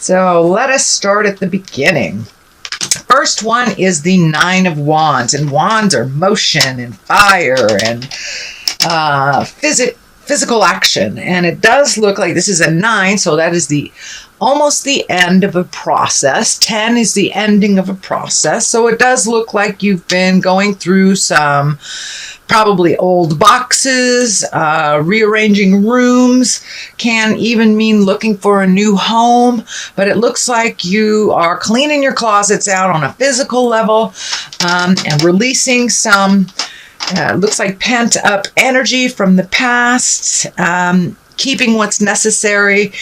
So let us start at the beginning. First one is the Nine of Wands, and wands are motion and fire and physical action. And it does look like this is a 9, so that is almost the end of a process. 10 is the ending of a process. So it does look like you've been going through some probably old boxes, rearranging rooms, can even mean looking for a new home. But it looks like you are cleaning your closets out on a physical level and releasing some, looks like pent up energy from the past. Keeping what's necessary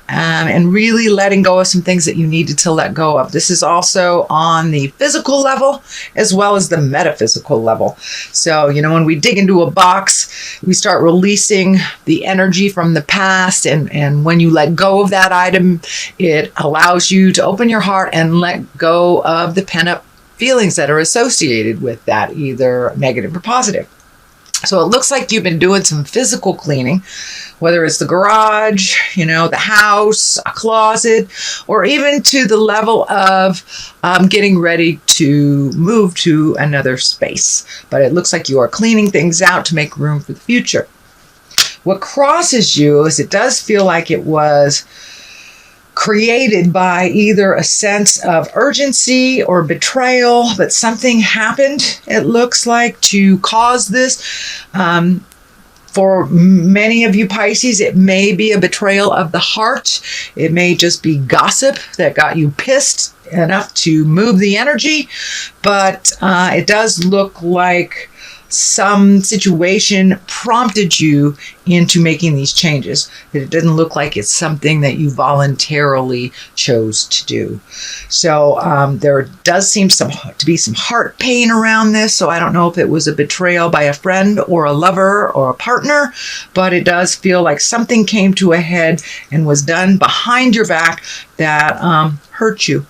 and really letting go of some things that you needed to let go of. This is also on the physical level as well as the metaphysical level. So, when we dig into a box, we start releasing the energy from the past. And when you let go of that item, it allows you to open your heart and let go of the pent-up feelings that are associated with that, either negative or positive. So it looks like you've been doing some physical cleaning, whether it's the garage, the house, a closet, or even to the level of getting ready to move to another space. But it looks like you are cleaning things out to make room for the future. What crosses you is it does feel like it was created by either a sense of urgency or betrayal, but something happened, it looks like, to cause this. For many of you Pisces, it may be a betrayal of the heart. It may just be gossip that got you pissed enough to move the energy, but it does look like some situation prompted you into making these changes. It doesn't look like it's something that you voluntarily chose to do. So there does seem to be some heart pain around this. So I don't know if it was a betrayal by a friend or a lover or a partner, but it does feel like something came to a head and was done behind your back that hurt you.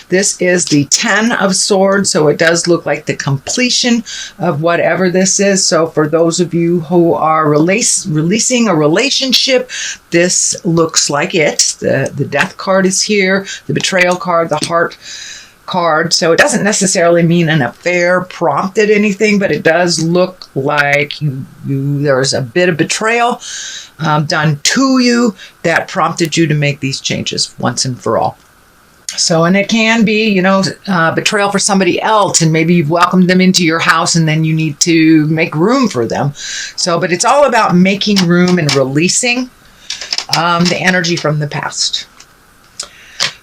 This is the 10 of Swords, so it does look like the completion of whatever this is. So for those of you who are releasing a relationship, this looks like it. The Death card is here, the Betrayal card, the Heart card. So it doesn't necessarily mean an affair prompted anything, but it does look like there's a bit of betrayal done to you that prompted you to make these changes once and for all. So, and it can be, betrayal for somebody else, and maybe you've welcomed them into your house and then you need to make room for them. So, but it's all about making room and releasing the energy from the past.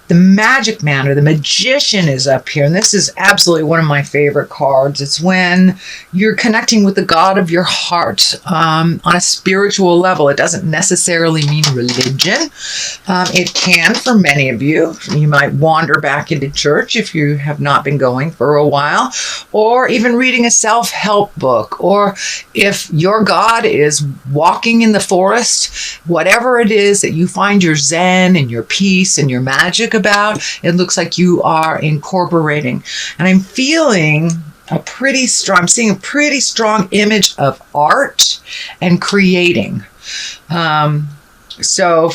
The Magic Man or the Magician is up here, and this is absolutely one of my favorite cards. It's when you're connecting with the God of your heart on a spiritual level. It doesn't necessarily mean religion. It can for many of you. You might wander back into church if you have not been going for a while, or even reading a self-help book, or if your God is walking in the forest, whatever it is that you find your zen and your peace and your magic about, it looks like you are incorporating. And I'm feeling I'm seeing a pretty strong image of art and creating. So,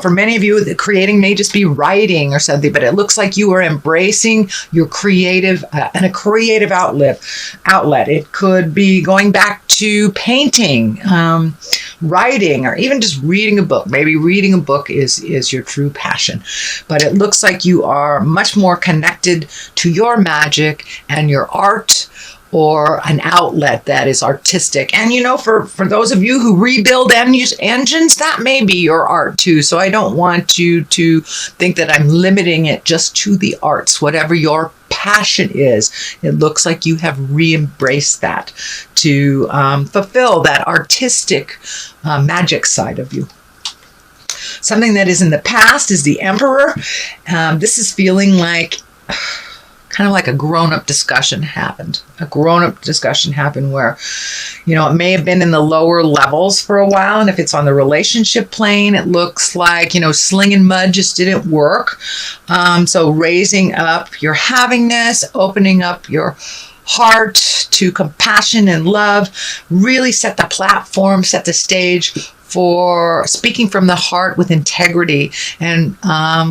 for many of you, the creating may just be writing or something, but it looks like you are embracing your creative and a creative outlet. It could be going back to painting, writing, or even just reading a book. Maybe reading a book is your true passion, but it looks like you are much more connected to your magic and your art, or an outlet that is artistic. And for those of you who rebuild engines, that may be your art too. So I don't want you to think that I'm limiting it just to the arts. Whatever your passion is, it looks like you have re-embraced that to fulfill that artistic magic side of you. Something that is in the past is the Emperor. This is feeling like kind of like a grown-up discussion happened. A grown-up discussion happened where, it may have been in the lower levels for a while. And if it's on the relationship plane, it looks like, slinging mud just didn't work. So raising up your havingness, opening up your heart to compassion and love, really set the platform, set the stage for speaking from the heart with integrity and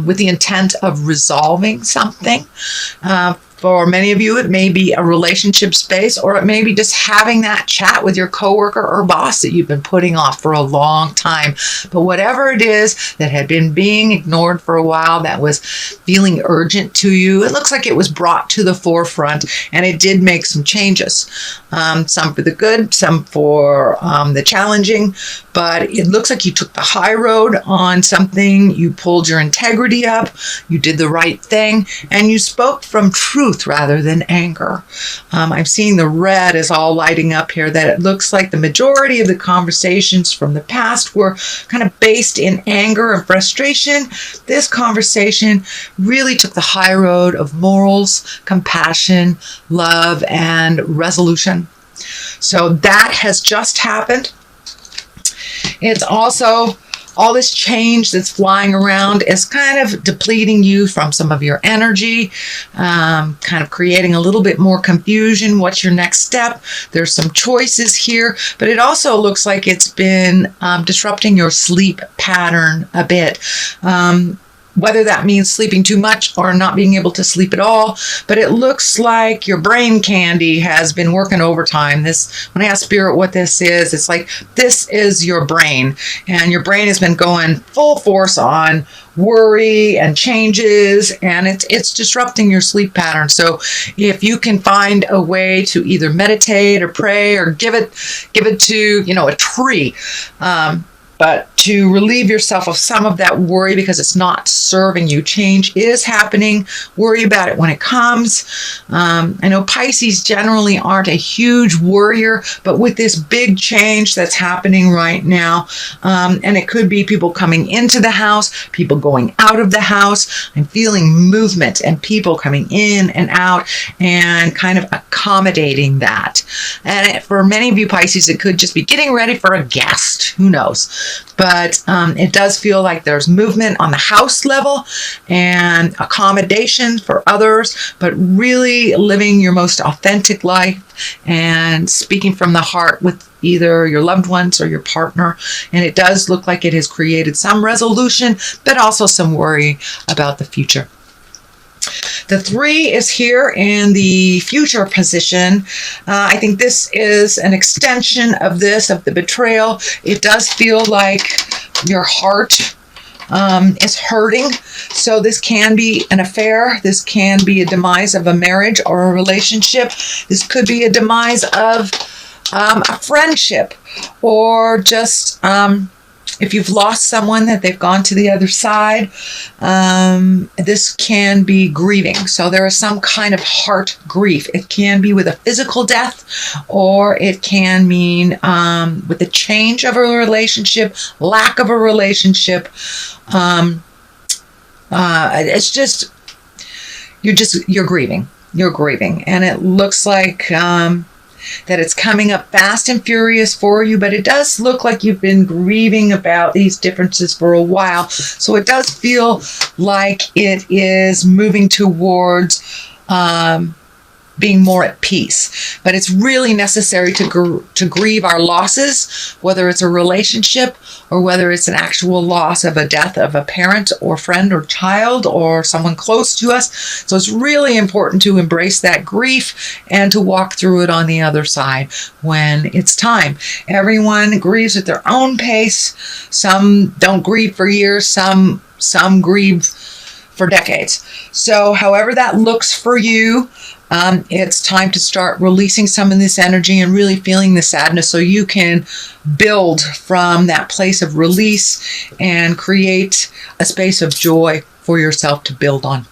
with the intent of resolving something. For many of you, it may be a relationship space, or it may be just having that chat with your coworker or boss that you've been putting off for a long time. But whatever it is that had been being ignored for a while, that was feeling urgent to you, it looks like it was brought to the forefront, and it did make some changes. Some for the good, some for the challenging, but it looks like you took the high road on something. You pulled your integrity up, you did the right thing, and you spoke from truth rather than anger. I'm seeing the red is all lighting up here, that it looks like the majority of the conversations from the past were kind of based in anger and frustration. This conversation really took the high road of morals, compassion, love, and resolution. So that has just happened. It's also all this change that's flying around is kind of depleting you from some of your energy, kind of creating a little bit more confusion. What's your next step? There's some choices here, but it also looks like it's been disrupting your sleep pattern a bit. Whether that means sleeping too much or not being able to sleep at all, but it looks like your brain candy has been working overtime. When I ask Spirit what this is, it's like this is your brain, and your brain has been going full force on worry and changes, and it's disrupting your sleep pattern. So if you can find a way to either meditate or pray or give it to a tree, but to relieve yourself of some of that worry because it's not serving you. Change is happening. Worry about it when it comes. I know Pisces generally aren't a huge worrier, but with this big change that's happening right now, and it could be people coming into the house, people going out of the house, I'm feeling movement and people coming in and out and kind of accommodating that. And for many of you Pisces, it could just be getting ready for a guest. Who knows? But it does feel like there's movement on the house level and accommodation for others, but really living your most authentic life and speaking from the heart with either your loved ones or your partner. And it does look like it has created some resolution, but also some worry about the future. The 3 is here in the future position. I think this is an extension of the betrayal. It does feel like your heart is hurting. So this can be an affair. This can be a demise of a marriage or a relationship. This could be a demise of a friendship, or just if you've lost someone that they've gone to the other side. This can be grieving. So there is some kind of heart grief. It can be with a physical death, or it can mean with the change of a relationship, lack of a relationship. It's just, you're grieving. You're grieving. And it looks like that it's coming up fast and furious for you, but it does look like you've been grieving about these differences for a while. So it does feel like it is moving towards being more at peace. But it's really necessary to grieve our losses, whether it's a relationship or whether it's an actual loss of a death of a parent or friend or child or someone close to us. So it's really important to embrace that grief and to walk through it on the other side when it's time. Everyone grieves at their own pace. Some don't grieve for years. Some grieve for decades. So however that looks for you, it's time to start releasing some of this energy and really feeling the sadness so you can build from that place of release and create a space of joy for yourself to build on.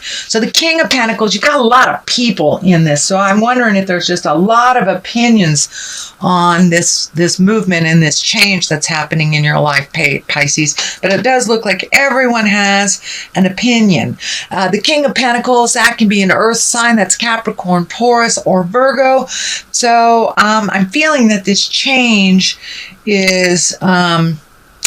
So the King of Pentacles, you've got a lot of people in this. So I'm wondering if there's just a lot of opinions on this movement and this change that's happening in your life, Pisces. But it does look like everyone has an opinion. The King of Pentacles, that can be an earth sign. That's Capricorn, Taurus, or Virgo. So I'm feeling that this change is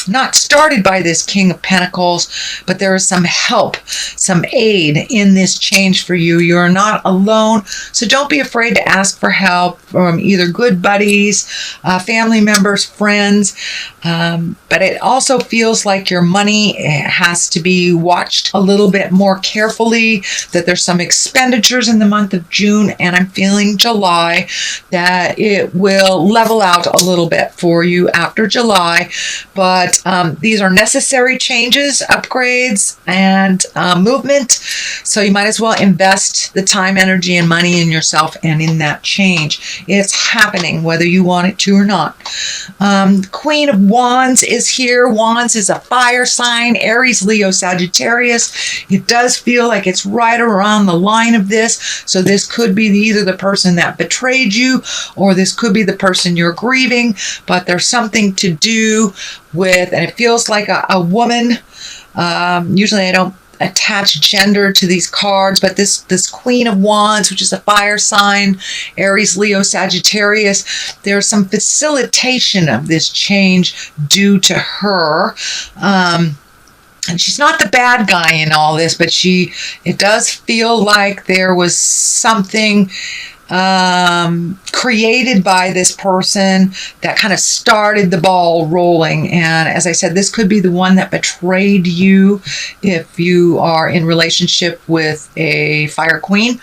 not started by this King of Pentacles, but there is some help, some aid in this change for you. You're not alone, so don't be afraid to ask for help from either good buddies, family members, friends. But it also feels like your money has to be watched a little bit more carefully, that there's some expenditures in the month of June, and I'm feeling July, that it will level out a little bit for you after July. But these are necessary changes, upgrades, and movement. So you might as well invest the time, energy, and money in yourself and in that change. It's happening whether you want it to or not. Queen of Wands is here. Wands is a fire sign, Aries, Leo, Sagittarius. It does feel like it's right around the line of this. So this could be either the person that betrayed you, or this could be the person you're grieving, but there's something to do with, and it feels like a woman. Usually I don't attach gender to these cards, but this Queen of Wands, which is a fire sign, Aries, Leo, Sagittarius, there's some facilitation of this change due to her. And she's not the bad guy in all this, but it does feel like there was something created by this person that kind of started the ball rolling. And as I said, this could be the one that betrayed you if you are in relationship with a fire queen.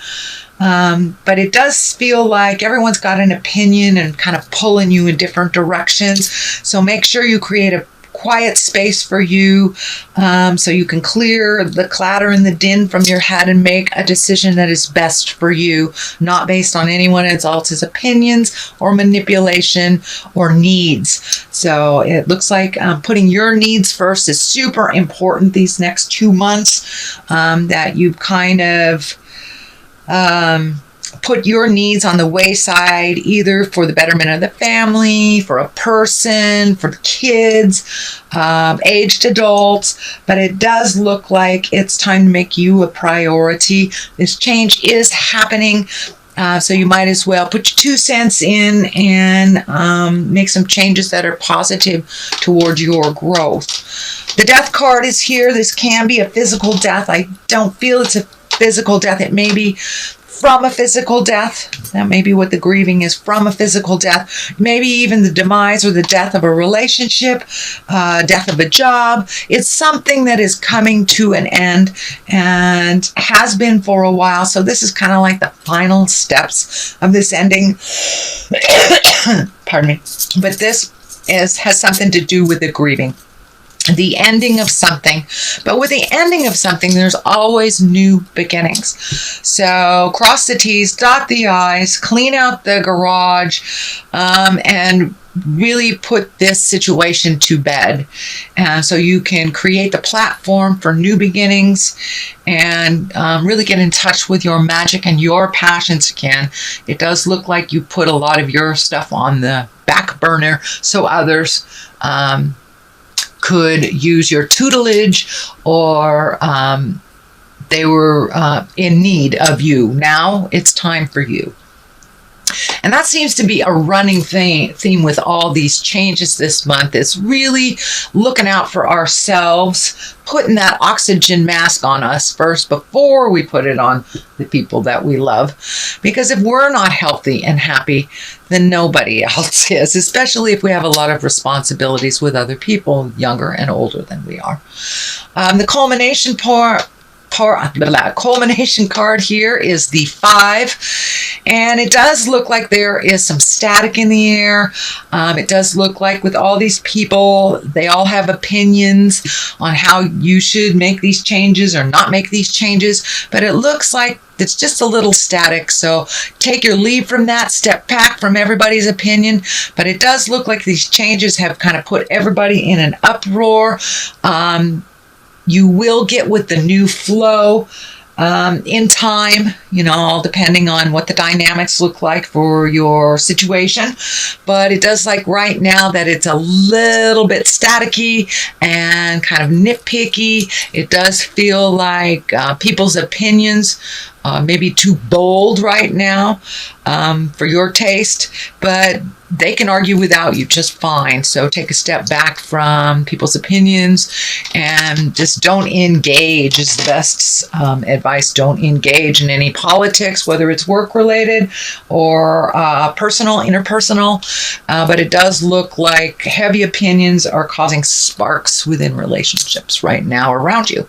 But it does feel like everyone's got an opinion and kind of pulling you in different directions. So make sure you create a quiet space for you, so you can clear the clatter and the din from your head and make a decision that is best for you, not based on anyone else's opinions or manipulation or needs. So it looks like putting your needs first is super important these next 2 months, that you kind of put your needs on the wayside, either for the betterment of the family, for a person, for the kids, aged adults. But it does look like it's time to make you a priority. This change is happening. So you might as well put your 2 cents in and make some changes that are positive towards your growth. The death card is here. This can be a physical death. I don't feel it's a physical death. It may be from a physical death. That may be what the grieving is, from a physical death. Maybe even the demise or the death of a relationship, death of a job. It's something that is coming to an end and has been for a while. So this is kind of like the final steps of this ending. Pardon me. But this has something to do with the grieving. The ending of something. But with the ending of something, there's always new beginnings. So cross the T's, dot the I's, clean out the garage, and really put this situation to bed. So you can create the platform for new beginnings and really get in touch with your magic and your passions again. It does look like you put a lot of your stuff on the back burner so others could use your tutelage, or they were in need of you. Now it's time for you. And that seems to be a running theme with all these changes this month. It's really looking out for ourselves, putting that oxygen mask on us first before we put it on the people that we love. Because if we're not healthy and happy, then nobody else is, especially if we have a lot of responsibilities with other people, younger and older than we are. The culmination culmination card here is the 5, and it does look like there is some static in the air. It does look like with all these people, they all have opinions on how you should make these changes or not make these changes, but it looks like it's just a little static. So take your leave from that, step back from everybody's opinion. But it does look like these changes have kind of put everybody in an uproar. You will get with the new flow in time, all depending on what the dynamics look like for your situation. But it does like right now that it's a little bit staticky and kind of nitpicky. It does feel like people's opinions maybe too bold right now for your taste, but they can argue without you just fine. So take a step back from people's opinions and just don't engage is the best advice. Don't engage in any politics, whether it's work related or personal, interpersonal. But it does look like heavy opinions are causing sparks within relationships right now around you.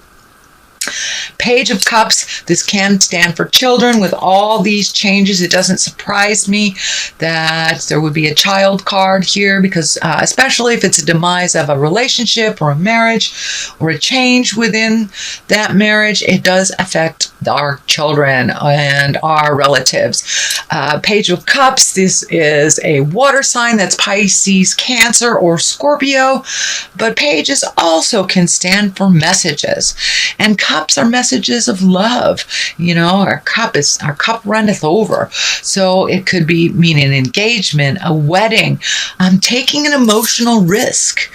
Page of Cups, this can stand for children. With all these changes, it doesn't surprise me that there would be a child card here, because especially if it's a demise of a relationship or a marriage or a change within that marriage, it does affect our children and our relatives. Page of Cups, this is a water sign. That's Pisces, Cancer, or Scorpio. But pages also can stand for messages. And cups are messages of love. You know, our cup runneth over. So it could be mean an engagement, a wedding, taking an emotional risk.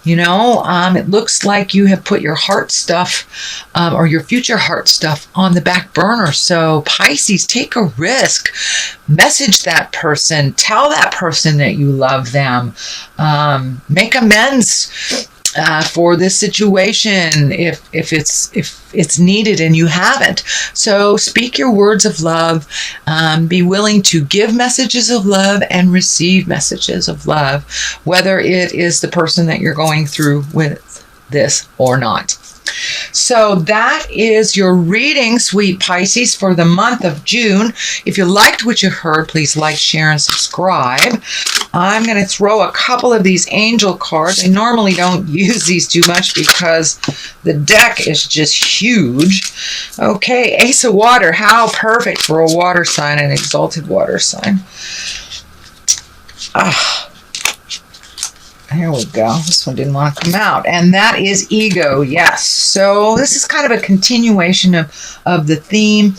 You know, it looks like you have put your heart stuff or your future heart stuff on the back burner. So Pisces, take a risk. Message that person. Tell that person that you love them. Make amends for this situation if it's needed and you haven't. So speak your words of love. Be willing to give messages of love and receive messages of love, whether it is the person that you're going through with this or not. So that is your reading, sweet Pisces, for the month of June. If you liked what you heard, please like, share, and subscribe. I'm going to throw a couple of these angel cards. I normally don't use these too much because the deck is just huge. Okay, Ace of Water. How perfect for a water sign, an exalted water sign. Here we go. This one didn't want to come out. And that is ego. Yes. So this is kind of a continuation of the theme.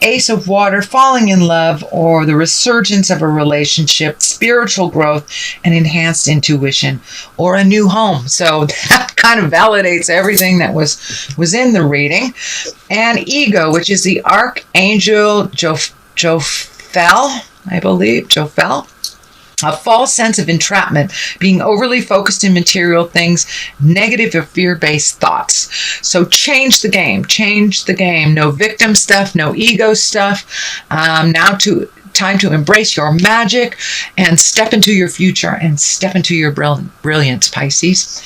Ace of Water, falling in love or the resurgence of a relationship, spiritual growth, and enhanced intuition, or a new home. So that kind of validates everything that was in the reading. And ego, which is the Archangel Jophiel, I believe. Jophiel. A false sense of entrapment, being overly focused in material things, negative or fear-based thoughts. So change the game. Change the game. No victim stuff, no ego stuff. Now time to embrace your magic and step into your future and step into your brilliance, Pisces.